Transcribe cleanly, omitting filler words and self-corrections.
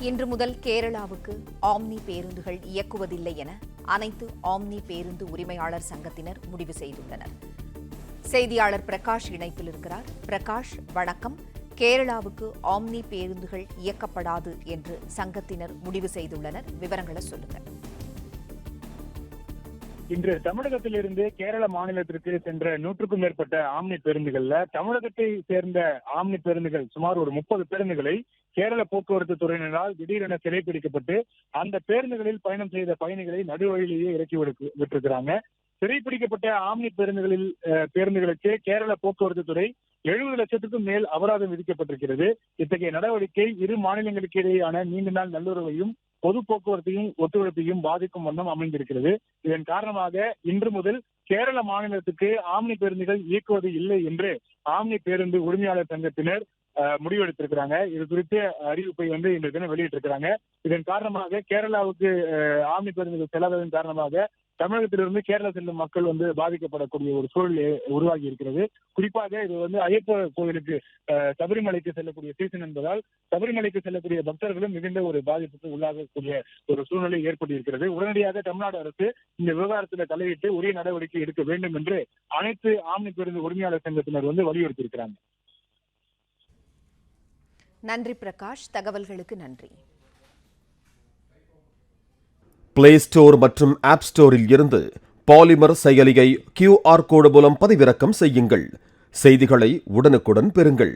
இன்று முதல் கேரளாவுக்கு ஆம்னி பேருந்துகள் இயக்குவதில்லை என அனைத்து ஆம்னி பேருந்து உரிமையாளர் சங்கத்தினர் முடிவு செய்துள்ளனர். செய்தியாளர் பிரகாஷ் இணைப்பில் இருக்கிறார். பிரகாஷ், வணக்கம். கேரளாவுக்கு ஆம்னி பேருந்துகள் இயக்கப்படாது என்று சங்கத்தினர் முடிவு செய்துள்ளனர். விவரங்களை சொல்லுங்கள். இன்று தமிழகத்திலிருந்து கேரள மாநிலத்திற்கு சென்ற 100க்கும் மேற்பட்ட ஆம்னி பேருந்துகள்ல தமிழகத்தை சேர்ந்த ஆம்னி பேருந்துகள் சுமார் ஒரு 30 பேருந்துகளை கேரள போக்குவரத்து துறையினரால் திடீரென சிறைப்பிடிக்கப்பட்டு அந்த பேருந்துகளில் பயணம் செய்த பயணிகளை நடுவழியிலேயே இறக்கி விட்டிருக்கிறாங்க. சிறைப்பிடிக்கப்பட்ட ஆம்னி பேருந்துகளுக்கு கேரள போக்குவரத்து துறை 70 லட்சத்துக்கும் மேல் அபராதம் விதிக்கப்பட்டிருக்கிறது. இத்தகைய நடவடிக்கை இரு மாநிலங்களுக்கு இடையேயான நீண்ட நாள் நல்லுறவையும் பொது போக்குவரத்தையும் ஒத்துழைப்பையும் பாதிக்கும் வண்ணம் அமைந்திருக்கிறது. இதன் காரணமாக இன்று முதல் கேரள மாநிலத்துக்கு ஆம்னி பேருந்துகள் இயக்குவது இல்லை என்று ஆம்னி பேருந்து உரிமையாளர் சங்கத்தினர் முடிவெடுத்திருக்கிறாங்க. இது குறித்த அறிவிப்பை இன்று தினம் வெளியிட்டிருக்கிறாங்க. இதன் காரணமாக கேரளாவுக்கு ஆம்னி பேருந்துகள் செல்லாததன் காரணமாக தமிழகத்திலிருந்து கேரளா செல்லும் மக்கள் பாதிக்கப்படக்கூடிய ஒரு சூழல் உருவாகி இருக்கிறது. குறிப்பாக இது ஐயப்ப கோயிலுக்கு சபரிமலைக்கு செல்லக்கூடிய சீசன் என்பதால் சபரிமலைக்கு செல்லக்கூடிய பக்தர்களும் மிகுந்த ஒரு பாதிப்புக்கு உள்ளாகக்கூடிய ஒரு சூழ்நிலை ஏற்பட்டிருக்கிறது. உடனடியாக தமிழ்நாடு அரசு இந்த விவகாரத்தில் தலையிட்டு உரிய நடவடிக்கை எடுக்க வேண்டும் என்று அனைத்து ஆம்னி பேருந்து உரிமையாளர் சங்கத்தினர் வலியுறுத்தியிருக்கிறாங்க. நன்றி பிரகாஷ், தகவல்களுக்கு நன்றி. பிளே ஸ்டோர் மற்றும் ஆப் ஸ்டோரில் இருந்து பாலிமர் செயலியை QR கோடு மூலம் பதிவிறக்கம் செய்யுங்கள். செய்திகளை உடனுக்குடன் பெறுங்கள்.